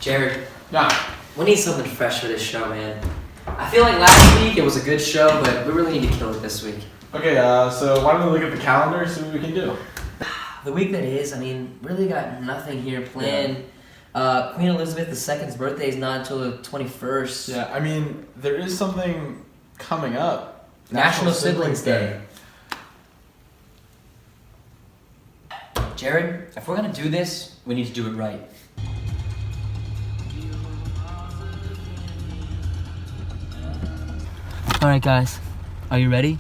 Jared, Yeah. we need something fresh for this show, man. I feel like last week it was a good show, but we really need to kill it this week. Okay, so why don't we look at the calendar and see what we can do? The week that is, really got nothing here planned. Queen Elizabeth II's birthday is not until the 21st. Yeah, there is something coming up. National Siblings Day. Jared, if we're gonna do this, we need to do it right. Alright guys, are you ready?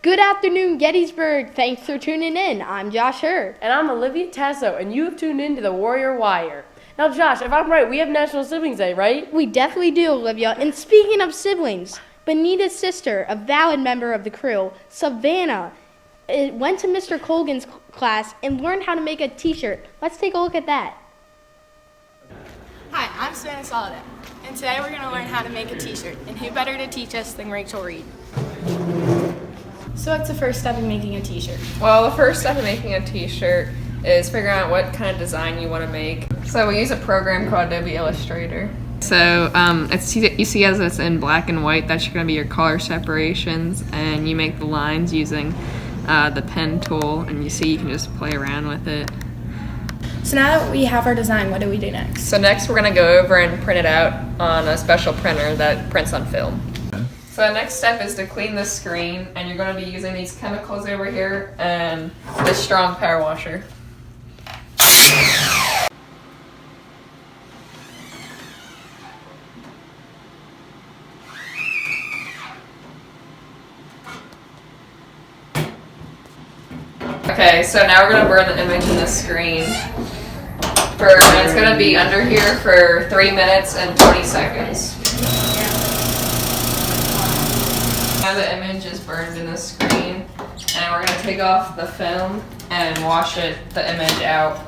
Good afternoon, Gettysburg. Thanks for tuning in. I'm Josh Hurd. And I'm Olivia Tasso, and you have tuned in to the W.I.RE. Now, Josh, if I'm right, we have National Siblings Day, right? We definitely do, Olivia. And speaking of siblings, Benita's sister, a valid member of the crew, Savannah, went to Mr. Colgan's class and learned how to make a t-shirt. Let's take a look at that. Hi, I'm Savannah Soliday, and today we're going to learn how to make a t-shirt. And who better to teach us than Rachel Reed? So what's the first step in making a t-shirt? Well, the first step in making a t-shirt is figuring out what kind of design you want to make. So we use a program called Adobe Illustrator. So you see as it's in black and white, that's going to be your color separations, and you make the lines using the pen tool, and you see you can just play around with it. So now that we have our design, what do we do next? So next we're going to go over and print it out on a special printer that prints on film. So the next step is to clean the screen, and you're going to be using these chemicals over here and this strong power washer. Okay, so now we're going to burn the image in the screen. And it's going to be under here for 3 minutes and 20 seconds. Now the image is burned in the screen, and we're going to take off the film and wash the image out.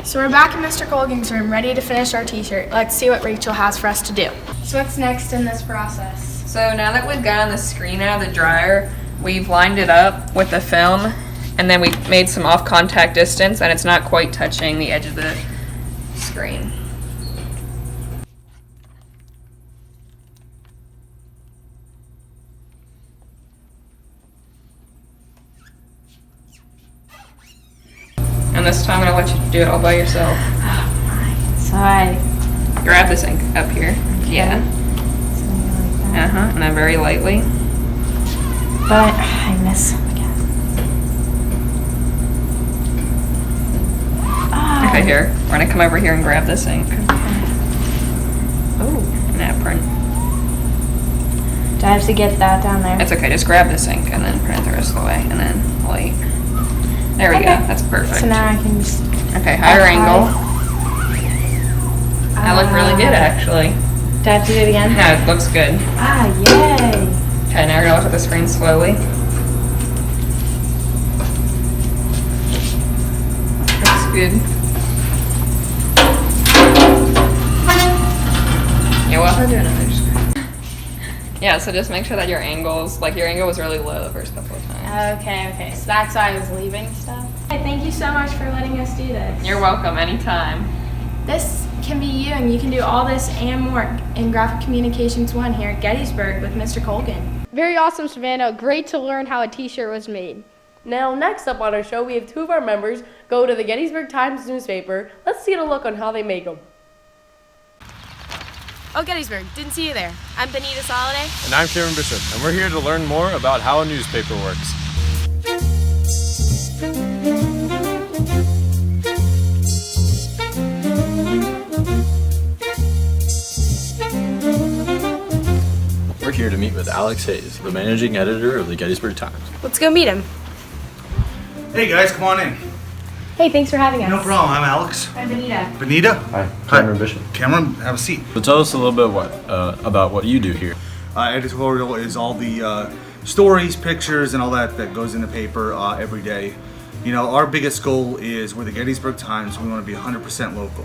So we're back in Mr. Colgan's room, ready to finish our t-shirt. Let's see what Rachel has for us to do. So what's next in this process? So now that we've gotten the screen out of the dryer, we've lined it up with the film, and then we made some off contact distance, and it's not quite touching the edge of the screen. And this time I'm going to let you do it all by yourself. So I Grab this ink up here. Yeah. And then very lightly. But I miss again. Okay, here. We're going to come over here and grab this ink. Oh. And now print. Do I have to get that down there? It's okay, just grab this ink and then print it the rest of the way. And then light. There we go. That's perfect. So now I can just... Okay, higher angle. That looked really good, actually. Do I have to do it again? Yeah, it looks good. Yay! Okay, now we're going to look at the screen slowly. Looks good. Yeah, we'll have to do another screen. Yeah, so just make sure that your angle was really low the first couple of times. Okay. So that's why I was leaving stuff. Hey, thank you so much for letting us do this. You're welcome, anytime. This can be you, and you can do all this and more in Graphic Communications 1 here at Gettysburg with Mr. Colgan. Very awesome, Savannah. Great to learn how a t-shirt was made. Now, next up on our show, we have two of our members go to the Gettysburg Times newspaper. Let's see a look on how they make them. Oh, Gettysburg, didn't see you there. I'm Benita Soliday. And I'm Cameron Bishop, and we're here to learn more about how a newspaper works. We're here to meet with Alex Hayes, the managing editor of the Gettysburg Times. Let's go meet him. Hey guys, come on in. Hey, thanks for having us. No problem, I'm Alex. I'm Benita. Benita? Hi, Cameron Bishop. Cameron, have a seat. So tell us a little bit about what you do here. Editorial is all the stories, pictures, and all that goes in the paper every day. You know, our biggest goal is we're the Gettysburg Times. We want to be 100% local.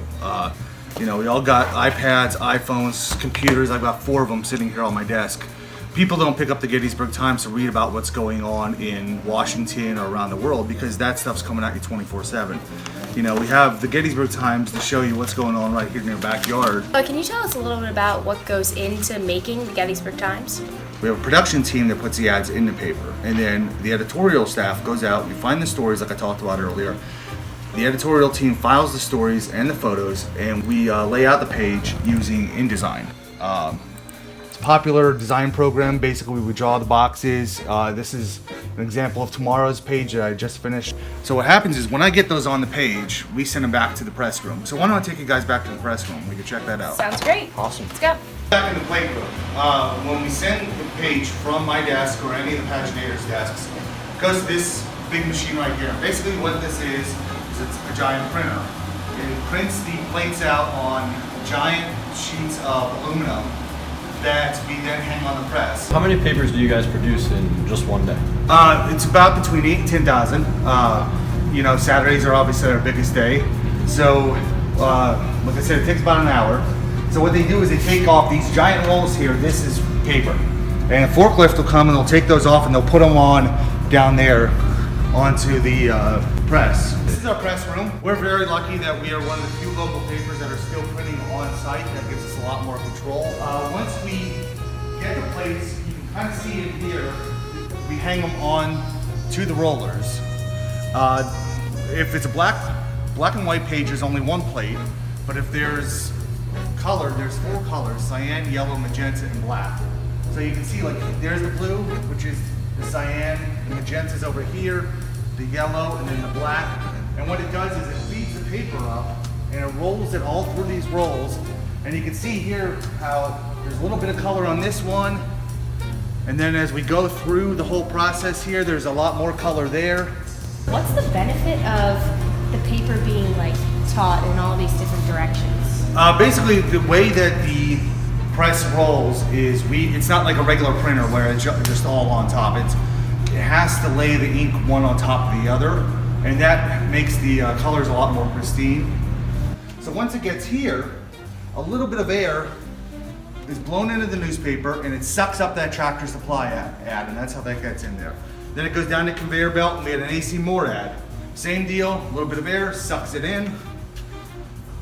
You know, we all got iPads, iPhones, computers. I've got 4 of them sitting here on my desk. People don't pick up the Gettysburg Times to read about what's going on in Washington or around the world because that stuff's coming at you 24/7. You know, we have the Gettysburg Times to show you what's going on right here in your backyard. Can you tell us a little bit about what goes into making the Gettysburg Times? We have a production team that puts the ads in the paper, and then the editorial staff goes out, we find the stories like I talked about earlier. The editorial team files the stories and the photos, and we lay out the page using InDesign. It's a popular design program. Basically, we draw the boxes. This is an example of tomorrow's page that I just finished. So what happens is when I get those on the page, we send them back to the press room. So why don't I take you guys back to the press room? We can check that out. Sounds great. Awesome. Let's go. Back in the playroom, when we send the page from my desk or any of the paginators' desks, it goes to this big machine right here. Basically what this is it's a giant printer. It prints the plates out on giant sheets of aluminum that we then hang on the press. How many papers do you guys produce in just one day? It's about between 8,000 and 10,000. You know, Saturdays are obviously our biggest day. So, like I said, it takes about an hour. So what they do is they take off these giant rolls here. This is paper. And a forklift will come and they'll take those off and they'll put them on down there onto the press. This is our press room. We're very lucky that we are one of the few local papers that are still printing on site. That gives us a lot more control. Once we get the plates, you can kind of see it here. We hang them on to the rollers. If it's a black and white page, there's only one plate. But if there's color, there's 4 colors: cyan, yellow, magenta, and black. So you can see, like, there's the blue, which is the cyan, the magenta's over here, the yellow, and then the black. And what it does is it feeds the paper up and it rolls it all through these rolls. And you can see here how there's a little bit of color on this one. And then as we go through the whole process here, there's a lot more color there. What's the benefit of the paper being like taught in all these different directions? Basically, the way that the press rolls is it's not like a regular printer where it's just all on top. It has to lay the ink one on top of the other, and that makes the colors a lot more pristine. So once it gets here, a little bit of air is blown into the newspaper and it sucks up that Tractor Supply ad, and that's how that gets in there. Then it goes down the conveyor belt and we had an AC Moore ad. Same deal, a little bit of air, sucks it in,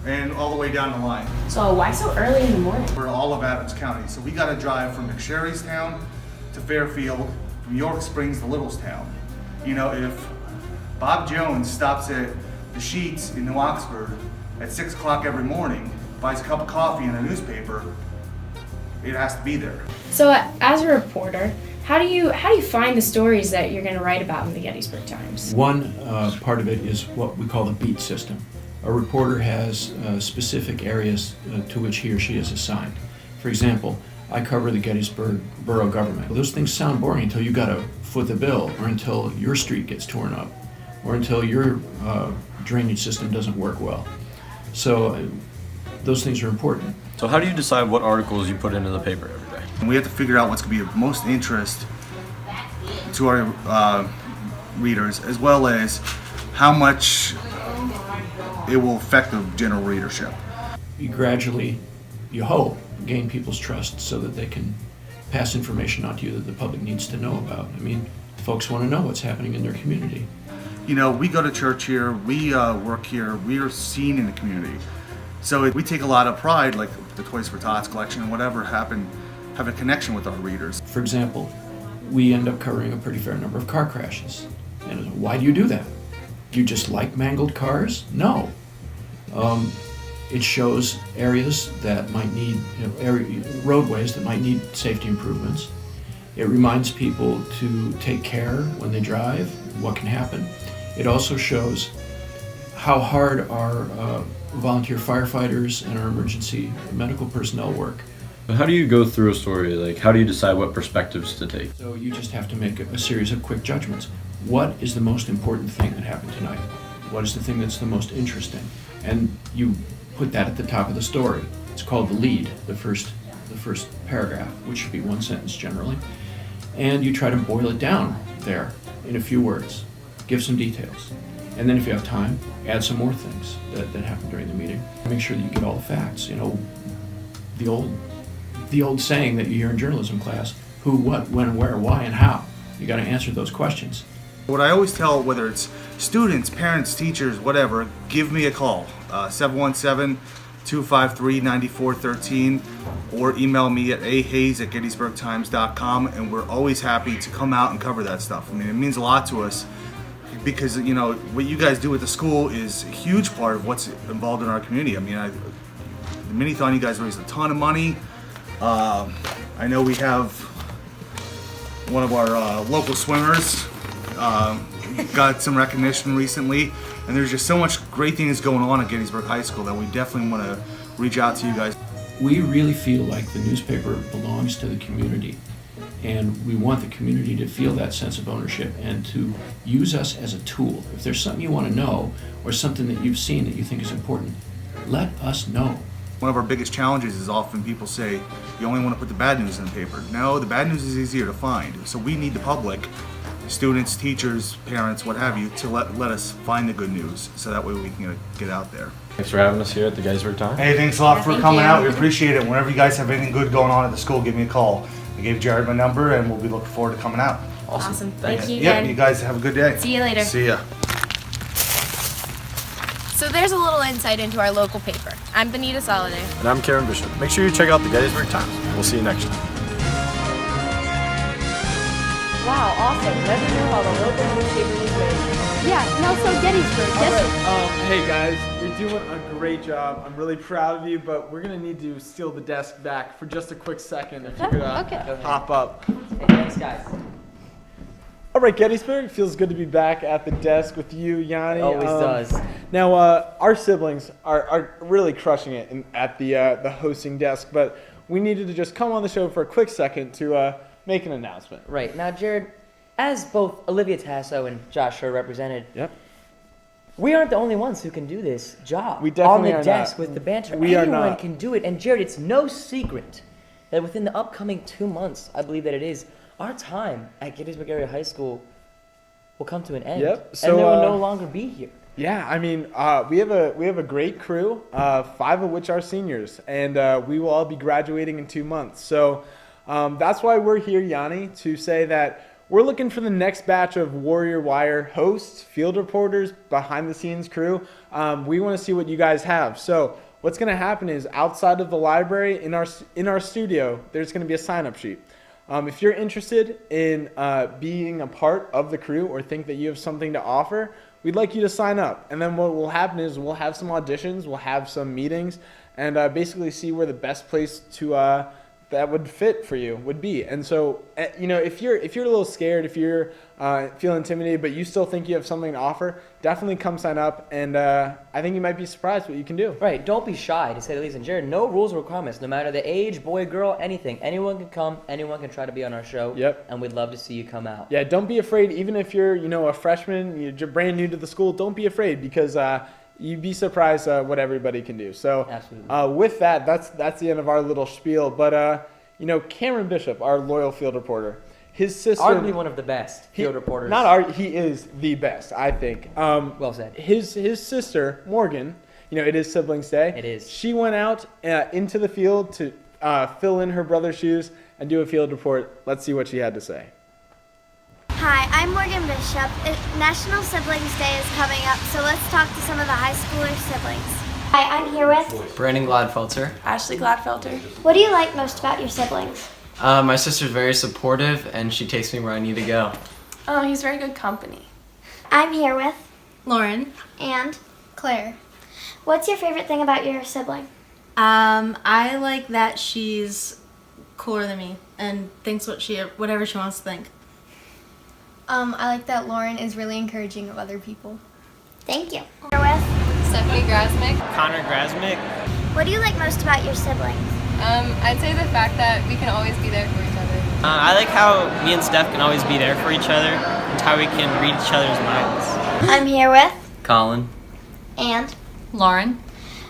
and all the way down the line. So why so early in the morning? We're all of Adams County, so we gotta drive from McSherrystown to Fairfield, from York Springs to Littlestown. You know, if Bob Jones stops at the Sheets in New Oxford at 6 o'clock every morning, buys a cup of coffee and a newspaper, it has to be there. So as a reporter, how do you find the stories that you're going to write about in the Gettysburg Times? One part of it is what we call the beat system. A reporter has specific areas to which he or she is assigned. For example, I cover the Gettysburg borough government. Those things sound boring until you got to foot the bill, or until your street gets torn up, or until your drainage system doesn't work well. So those things are important. So how do you decide what articles you put into the paper every day? And we have to figure out what's going to be of most interest to our readers, as well as how much it will affect the general readership. You gradually, you hope, gain people's trust so that they can pass information on to you that the public needs to know about. I mean, folks want to know what's happening in their community. You know, we go to church here, we work here, we are seen in the community. So we take a lot of pride, like the Toys for Tots collection and whatever have a connection with our readers. For example, we end up covering a pretty fair number of car crashes. And why do you do that? You just like mangled cars? No. It shows areas that might need, roadways that might need safety improvements. It reminds people to take care when they drive, what can happen. It also shows how hard our volunteer firefighters and our emergency medical personnel work. But how do you go through a story? Like, how do you decide what perspectives to take? So you just have to make a series of quick judgments. What is the most important thing that happened tonight? What is the thing that's the most interesting? And you put that at the top of the story. It's called the lead, the first paragraph, which should be one sentence generally. And you try to boil it down there in a few words. give some details. And then if you have time, add some more things that happened during the meeting. Make sure that you get all the facts. You know, the old saying that you hear in journalism class, who, what, when, where, why, and how. You got to answer those questions. What I always tell, whether it's students, parents, teachers, whatever, give me a call, 717-253-9413, or email me at ahayes@gettysburgtimes.com, and we're always happy to come out and cover that stuff. I mean, it means a lot to us because, you know, what you guys do at the school is a huge part of what's involved in our community. I mean, the mini-thon, you guys raised a ton of money. I know we have one of our local swimmers got some recognition recently, and there's just so much great things going on at Gettysburg High School that we definitely want to reach out to you guys. We really feel like the newspaper belongs to the community, and we want the community to feel that sense of ownership and to use us as a tool. If there's something you want to know or something that you've seen that you think is important, let us know. One of our biggest challenges is often people say, you only want to put the bad news in the paper. No, the bad news is easier to find. So we need the public, students, teachers, parents, what have you, to let us find the good news so that way we can get out there. Thanks for having us here at the Gettysburg Times. Hey, thanks a lot for coming out. We appreciate it. Whenever you guys have anything good going on at the school, give me a call. I gave Jared my number, and we'll be looking forward to coming out. Awesome. Thank you. Yep, you guys have a good day. See you later. See ya. So there's a little insight into our local paper. I'm Benita Soliday. And I'm Karen Bishop. Make sure you check out the Gettysburg Times. We'll see you next time. Wow, awesome. Never knew how the local newspaper was made. Yeah, no, so Gettysburg. Hey guys, you're doing a great job. I'm really proud of you, but we're gonna need to steal the desk back for just a quick second. If you could hop up. Hey, thanks, guys. All right, Gettysburg, feels good to be back at the desk with you, Yanni. Always does. Now, our siblings are really crushing it at the hosting desk, but we needed to just come on the show for a quick second to make an announcement. Right. Now, Jared, as both Olivia Tasso and Josh Schur represented, Yep. we aren't the only ones who can do this job. We definitely on are the desk not. with the banter. We are Anyone not. can do it. And Jared, it's no secret that within the upcoming 2 months, I believe that it is, our time at Gettysburg Area High School will come to an end. Yep. And So, they will no longer be here. Yeah, I mean, we have a great crew, 5 of which are seniors, and we will all be graduating in 2 months. So that's why we're here, Yanni, to say that we're looking for the next batch of W.I.RE hosts, field reporters, behind-the-scenes crew. We want to see what you guys have. So what's going to happen is outside of the library, in our studio, there's going to be a sign-up sheet. If you're interested in being a part of the crew or think that you have something to offer, we'd like you to sign up. And then what will happen is we'll have some auditions, we'll have some meetings, and basically see where the best place to that would fit for you would be. And so, you know, if you're a little scared, if you're feel intimidated, but you still think you have something to offer, definitely come sign up. And I think you might be surprised what you can do. Right. Don't be shy, to say the least. And Jared, no rules or requirements, no matter the age, boy, girl, anything. Anyone can come. Anyone can try to be on our show. Yep. And we'd love to see you come out. Yeah, don't be afraid. Even if you're, you know, a freshman, you're brand new to the school, don't be afraid because you'd be surprised what everybody can do. So with that, that's the end of our little spiel. But you know, Cameron Bishop, our loyal field reporter, his sister, arguably one of the best field reporters. He is the best, I think. Well said. His sister Morgan, you know, it is Siblings Day. It is. She went out into the field to fill in her brother's shoes and do a field report. Let's see what she had to say. Hi, I'm Morgan Bishop. National Siblings Day is coming up, so let's talk to some of the high schooler siblings. Hi, I'm here with Brandon Gladfelter. Ashley Gladfelter. What do you like most about your siblings? My sister's very supportive and she takes me where I need to go. Oh, he's very good company. I'm here with Lauren. And Claire. What's your favorite thing about your sibling? I like that she's cooler than me and thinks whatever she wants to think. I like that Lauren is really encouraging of other people. Thank you. Here with Stephanie Grasmick. Connor Grasmick. What do you like most about your siblings? I'd say the fact that we can always be there for each other. I like how me and Steph can always be there for each other and how we can read each other's minds. I'm here with Colin. And Lauren.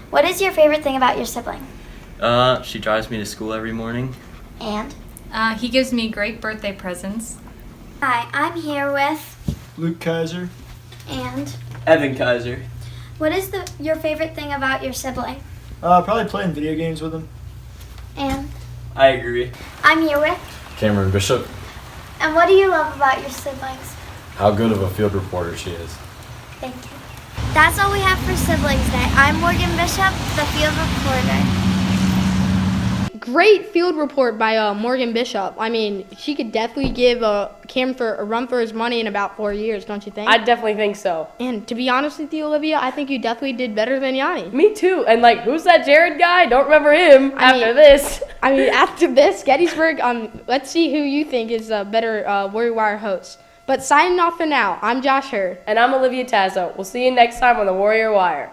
what is your favorite thing about your sibling? She drives me to school every morning. And He gives me great birthday presents. hi, I'm here with Luke Kaiser. And Evan Kaiser. what is your favorite thing about your sibling? Probably playing video games with them. And I agree. I'm here with. Cameron Bishop. And what do you love about your siblings? How good of a field reporter she is. Thank you. That's all we have for Siblings Day. I'm Morgan Bishop, the field reporter. Great field report by Morgan Bishop. I mean, she could definitely give Cam for a run for his money in about 4 years, don't you think? I definitely think so. And to be honest with you, Olivia, I think you definitely did better than Yanni. Me too. And like, who's that Jared guy? Don't remember him after this. After this, Gettysburg, let's see who you think is a better Warrior host. But signing off for now, I'm Josh Hurd. And I'm Olivia Tazzo. We'll see you next time on the Warrior Wire.